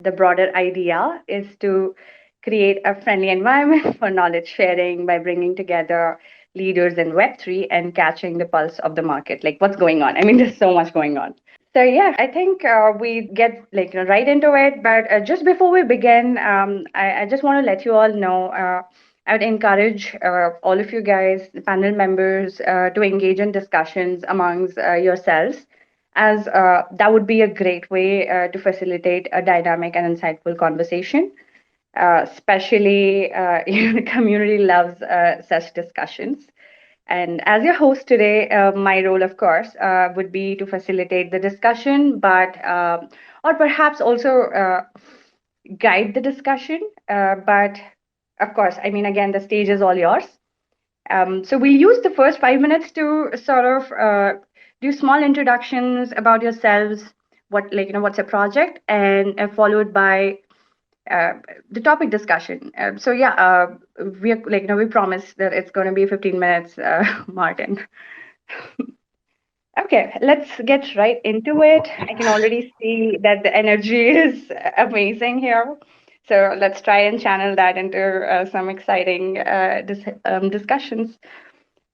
The broader idea is to create a friendly environment for knowledge sharing by bringing together leaders in Web3 and catching the pulse of the market. Like, what's going on? I mean, there's so much going on. So yeah, I think we get right into it. But just before we begin, I just want to let you all know. I would encourage all of you guys, the panel members, to engage in discussions amongst yourselves, as that would be a great way to facilitate a dynamic and insightful conversation. Especially, the community loves such discussions. And as your host today, my role, of course, would be to facilitate the discussion, but or perhaps also guide the discussion. But of course, I mean, again, the stage is all yours. So we'll use the first 5 minutes to sort of do small introductions about yourselves, what's a project, and followed by uh, the topic discussion. So yeah, we are, we promise that it's going to be 15 minutes, Martin. Okay, let's get right into it. I can already see that the energy is amazing here. So let's try and channel that into some exciting discussions.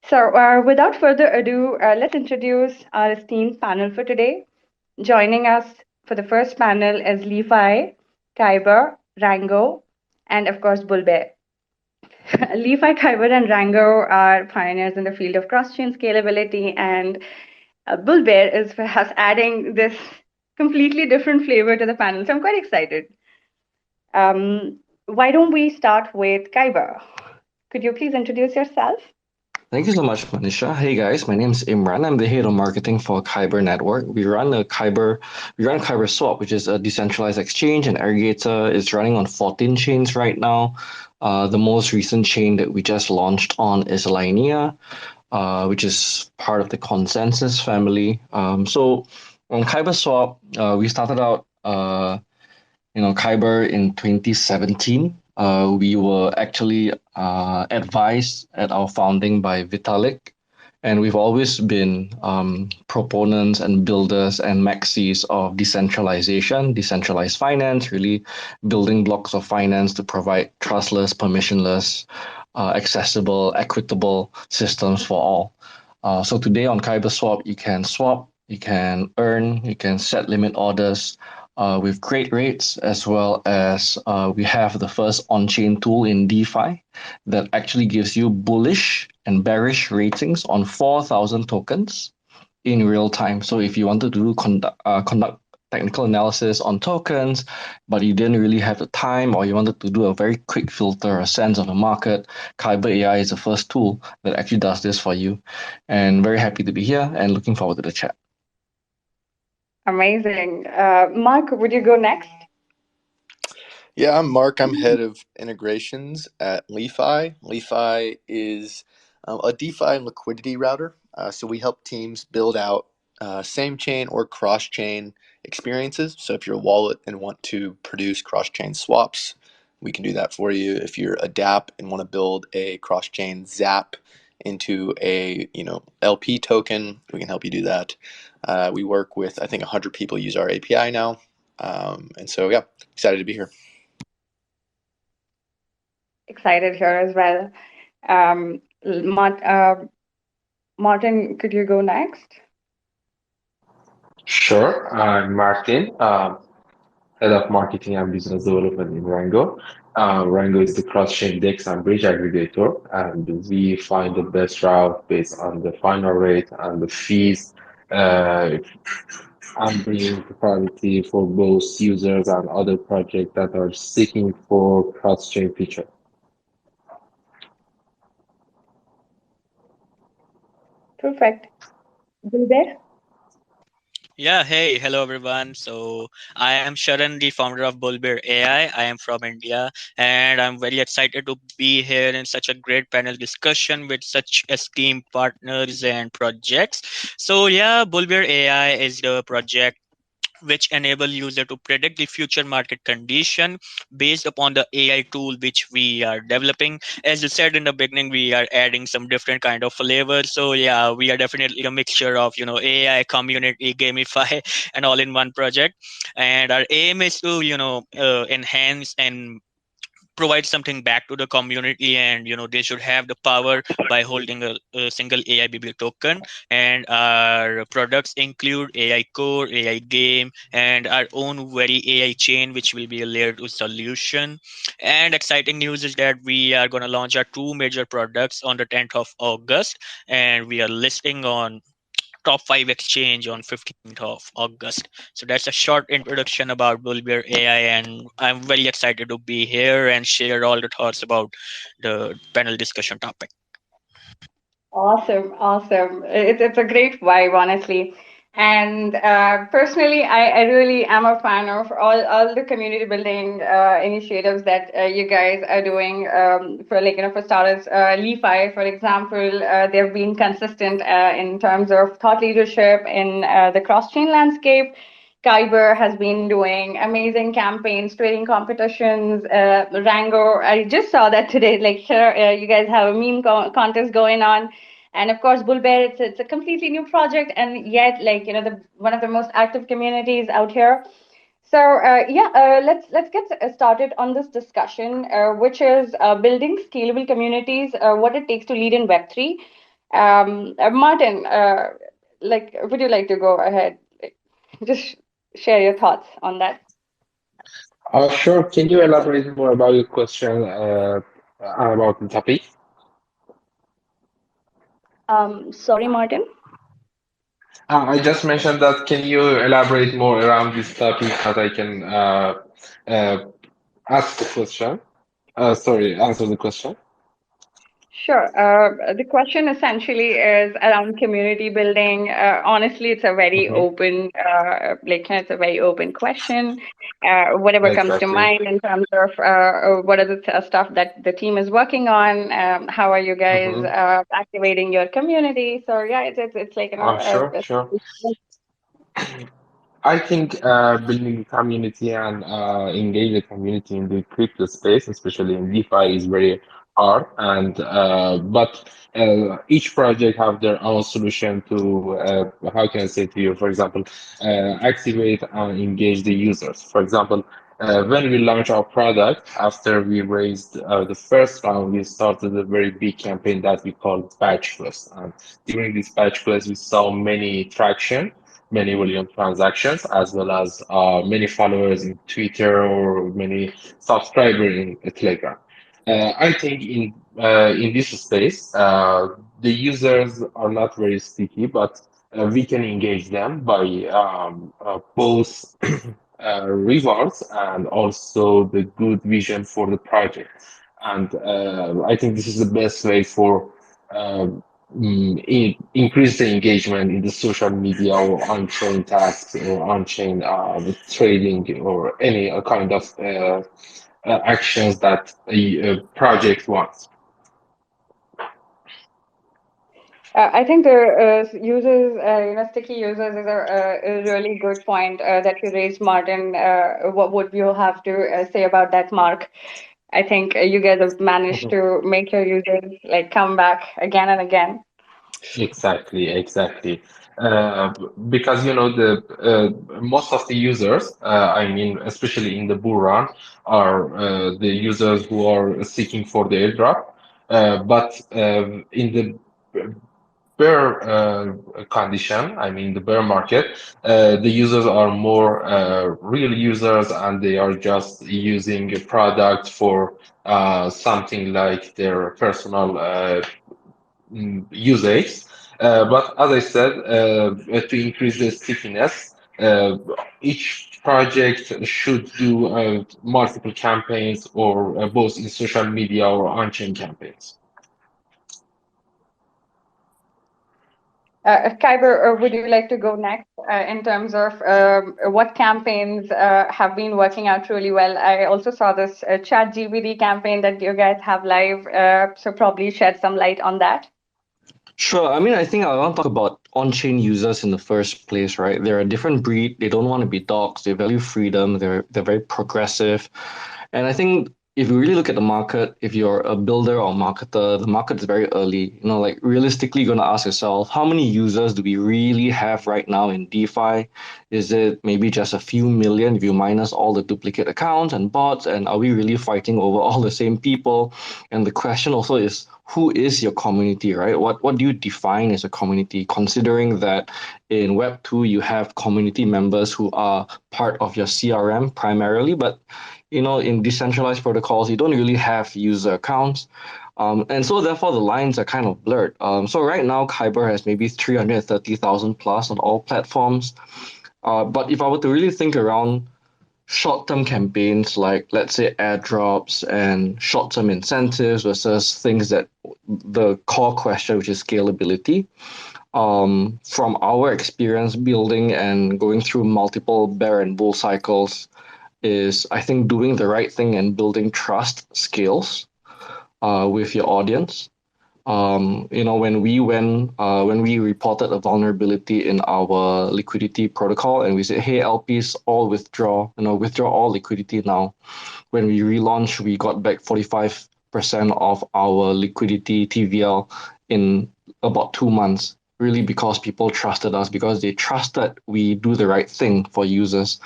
So without further ado, let's introduce our esteemed panel for today. Joining us for the first panel is LiFi, Kyber, Rango, and of course Bulbe. LiFi, Kyber, and Rango are pioneers in the field of cross-chain scalability, and Bull Bear is perhaps adding this completely different flavor to the panel. So I'm quite excited. Why don't we start with Kyber? Could you please introduce yourself? Thank you so much, Manisha. Hey guys, my name is Imran. I'm the head of marketing for Kyber Network. We run Kyber Swap, which is a decentralized exchange and aggregator. It's running on 14 chains right now. The most recent chain that we just launched on is Linea, which is part of the Consensus family. So on Kyber Swap, we started out Kyber in 2017. We were actually advised at our founding by Vitalik, and we've always been proponents and builders and maxis of decentralization, decentralized finance, really building blocks of finance to provide trustless, permissionless, accessible, equitable systems for all. So today on Kyber Swap, you can earn, you can set limit orders, with great rates, as well as we have the first on-chain tool in DeFi that actually gives you bullish and bearish ratings on 4,000 tokens in real time. So if you wanted to conduct technical analysis on tokens, but you didn't really have the time, or you wanted to do a very quick filter, a sense of the market, Kyber AI is the first tool that actually does this for you. And very happy to be here and looking forward to the chat. Amazing. Mark, would you go next? Yeah, I'm Mark. I'm head of integrations at LiFi. LiFi is a DeFi and liquidity router. So we help teams build out same chain or cross chain experiences. So if you're a wallet and want to produce cross chain swaps, we can do that for you. If you're a dApp and want to build a cross chain Zap into a LP token, we can help you do that. We work with, I think, 100 people use our API now. And so, yeah, excited to be here. Excited here as well. Martin, could you go next? Sure. I'm Martin, head of marketing and business development in Rango. Rango is the cross-chain DEX and bridge aggregator, and we find the best route based on the final rate and the fees, uh, and bringing priority for both users and other projects that are seeking for cross-chain feature. Perfect. Bulbe? Yeah, hey, hello everyone. So I am Sharan, the founder of Bulber AI. I am from India and I'm very excited to be here in such a great panel discussion with such esteemed partners and projects. So yeah, Bulber AI is the project which enable user to predict the future market condition based upon the AI tool which we are developing. As you said in the beginning, we are adding some different kind of flavors. So yeah, we are definitely a mixture of AI, community, gamify, and all in one project. And our aim is to enhance and provide something back to the community, and they should have the power by holding a single AI BB token. And our products include AI core, AI game, and our own very AI chain, which will be a layer 2 solution. And exciting news is that we are going to launch our two major products on the 10th of August, and we are listing on top 5 exchange on 15th of August. So that's a short introduction about Bulber AI, and I'm very excited to be here and share all the thoughts about the panel discussion topic. Awesome, awesome. It's a great vibe, honestly. And personally, I really am a fan of all the community building initiatives that you guys are doing for for starters. LiFi, for example, they've been consistent in terms of thought leadership in the cross-chain landscape. Kyber has been doing amazing campaigns, trading competitions. Rango, I just saw that today. Like, here, you guys have a meme contest going on, and of course, Bull Bear. It's a completely new project, and yet, the one of the most active communities out here. So yeah, let's get started on this discussion, which is building scalable communities. What it takes to lead in Web3. Martin, would you like to go ahead? Just share your thoughts on that. Sure. Can you elaborate more about your question about the topic? Sorry, Martin. I just mentioned that. Can you elaborate more around this topic that I can uh, ask the question? Sorry, answer the question. Sure. The question essentially is around community building. Honestly, it's a very Hmm. open, it's a very open question. Whatever comes to Exactly. mind in terms of what are the stuff that the team is working on? How are you guys Hmm. activating your community? So yeah, it's like Sure, sure. I think building a community and engage the community in the crypto space, especially in DeFi, is very hard. And but each project have their own solution to how can I say to you, for example, activate and engage the users. For example, when we launched our product, after we raised the first round, we started a very big campaign that we called Batch Plus. And during this Batch Plus, we saw many traction, many volume transactions, as well as many followers in Twitter or many subscribers in Telegram. I think in this space, the users are not very sticky, but we can engage them by both rewards and also the good vision for the project. And I think this is the best way for increase the engagement in the social media or on-chain tasks or on-chain trading or any kind of actions that a project wants. I think the users, sticky users is a really good point that you raised, Martin. What would you have to say about that, Mark? I think you guys have managed to make your users like come back again and again. Exactly, exactly. Because the most of the users, I mean, especially in the bull run, are the users who are seeking for the airdrop. But in the bear condition, I mean the bear market, the users are more real users, and they are just using a product for something like their personal usage. But as I said, to increase the stickiness, each project should do multiple campaigns or both in social media or on-chain campaigns. Kyber, would you like to go next in terms of what campaigns have been working out really well? I also saw this Chat GBD campaign that you guys have live, so probably shed some light on that. Sure. I mean, I think I want to talk about on-chain users in the first place, right? They're a different breed. They don't want to be dogs. They value freedom. They're very progressive. And I think if you really look at the market, if you're a builder or marketer, the market is very early. Like realistically, you're going to ask yourself, how many users do we really have right now in DeFi? Is it maybe just a few million if you minus all the duplicate accounts and bots? And are we really fighting over all the same people? And the question also is, who is your community, right? What do you define as a community? Considering that in Web 2, you have community members who are part of your CRM primarily, but in decentralized protocols, you don't really have user accounts. And so therefore the lines are kind of blurred. So right now, Kyber has maybe 330,000 plus on all platforms. But if I were to really think around short-term campaigns like, let's say, airdrops and short-term incentives versus things that the core question, which is scalability, from our experience building and going through multiple bear and bull cycles, is I think doing the right thing and building trust scales with your audience. When we reported a vulnerability in our liquidity protocol and we said, hey, LPs all withdraw all liquidity now. When we relaunched, we got back 45% of our liquidity TVL in about 2 months, really because people trusted us, because they trusted we do the right thing for users.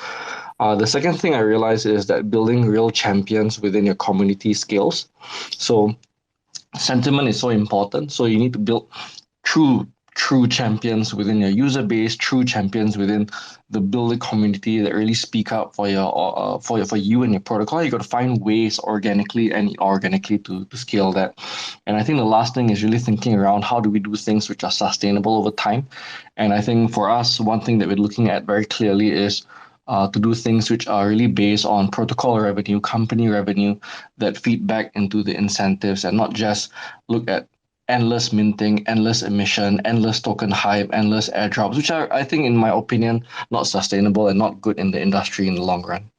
The second thing I realized is that building real champions within your community scales. So sentiment is so important. So you need to build true champions within your user base, true champions within the builder community that really speak up for for you and your protocol. You got to find ways organically and inorganically to scale that. And I think the last thing is really thinking around how do we do things which are sustainable over time. And I think for us, one thing that we're looking at very clearly is to do things which are really based on protocol revenue, company revenue that feed back into the incentives and not just look at endless minting, endless emission, endless token hype, endless airdrops, which are, I think, in my opinion, not sustainable and not good in the industry in the long run.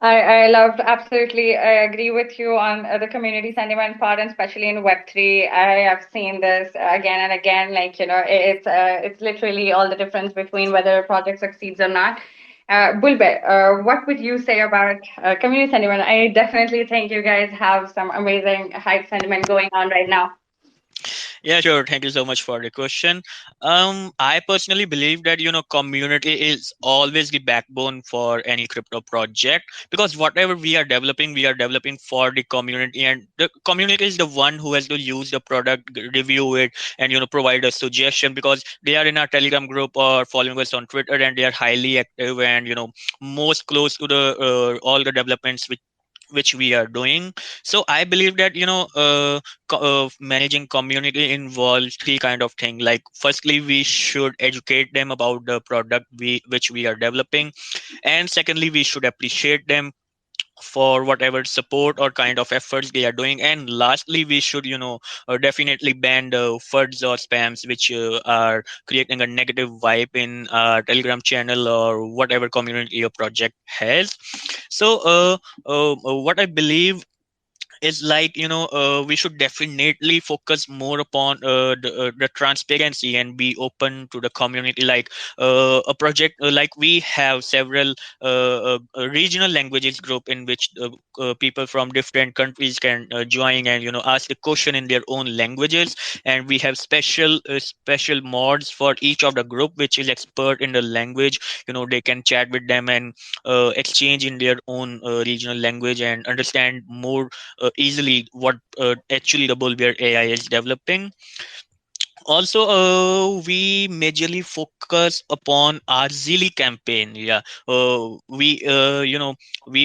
I loved absolutely. I agree with you on the community sentiment part, and especially in Web3. I have seen this again and again. Like it's literally all the difference between whether a project succeeds or not. Bulbet, what would you say about community sentiment? I definitely think you guys have some amazing hype sentiment going on right now. Yeah, sure. Thank you so much for the question. I personally believe that community is always the backbone for any crypto project, because whatever we are developing for the community, and the community is the one who has to use the product, review it, and provide a suggestion, because they are in our Telegram group or following us on Twitter, and they are highly active and most close to the all the developments which we are doing. So I believe that managing community involves three kind of thing. Like, firstly, we should educate them about the product which we are developing, and secondly, we should appreciate them for whatever support or kind of efforts they are doing, and lastly, we should definitely ban the FUDs or spams which are creating a negative vibe in our Telegram channel or whatever community your project has. So what I believe is, like, we should definitely focus more upon the transparency and be open to the community. Like, a project, like, we have several regional languages group in which people from different countries can join and ask the question in their own languages, and we have special mods for each of the group which is expert in the language. They can chat with them and exchange in their own regional language and understand more easily what actually the Bulbir AI is developing. Also, we majorly focus upon our Zili campaign. Yeah, we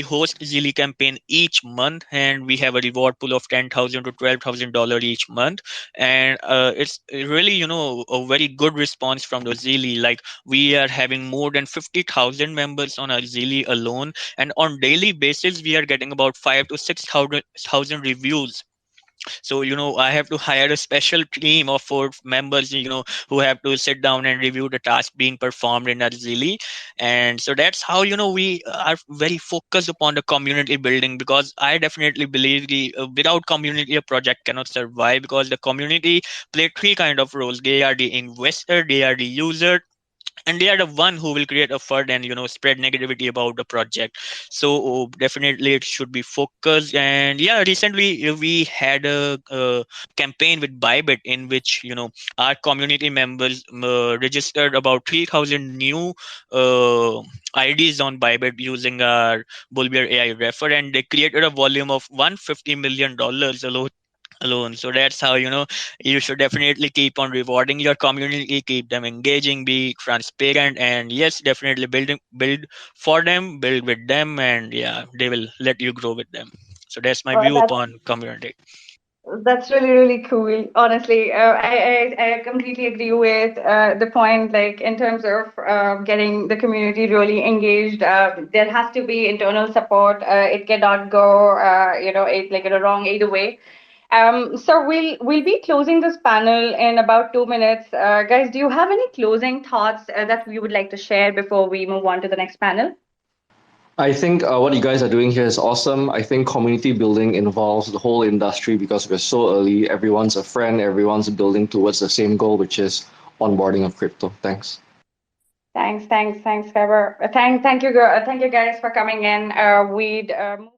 host Zili campaign each month, and we have a reward pool of 10,000 to $12,000 each month, and it's really a very good response from the Zili. Like, we are having more than 50,000 members on our Zili alone, and on daily basis we are getting about 5 to 6,000 reviews So I have to hire a special team of 4 members, who have to sit down and review the task being performed in a zilly. And so that's how we are very focused upon the community building, because I definitely believe without community a project cannot survive, because the community play three kind of roles. They are the investor, they are the user, and they are the one who will create a FUD and spread negativity about the project. So definitely it should be focused. And yeah, recently we had a campaign with Bybit, in which our community members registered about 3,000 new uh, IDs on Bybit using our Bulbier AI refer, and they created a volume of $150 million alone. So that's how you should definitely keep on rewarding your community, keep them engaging, be transparent, and yes, definitely build for them, build with them, and yeah, they will let you grow with them. So that's my view That's upon community. That's really, really cool. Honestly, I completely agree with the point. Like in terms of getting the community really engaged, there has to be internal support. It cannot go, it like in a wrong either way. So we'll be closing this panel in about 2 minutes. Guys, do you have any closing thoughts that we would like to share before we move on to the next panel? I think what you guys are doing here is awesome. I think community building involves the whole industry because we're so early. Everyone's a friend, everyone's building towards the same goal, which is onboarding of crypto. Thanks. Thanks, Kyber. Thank you, thank you guys for coming in. We'd move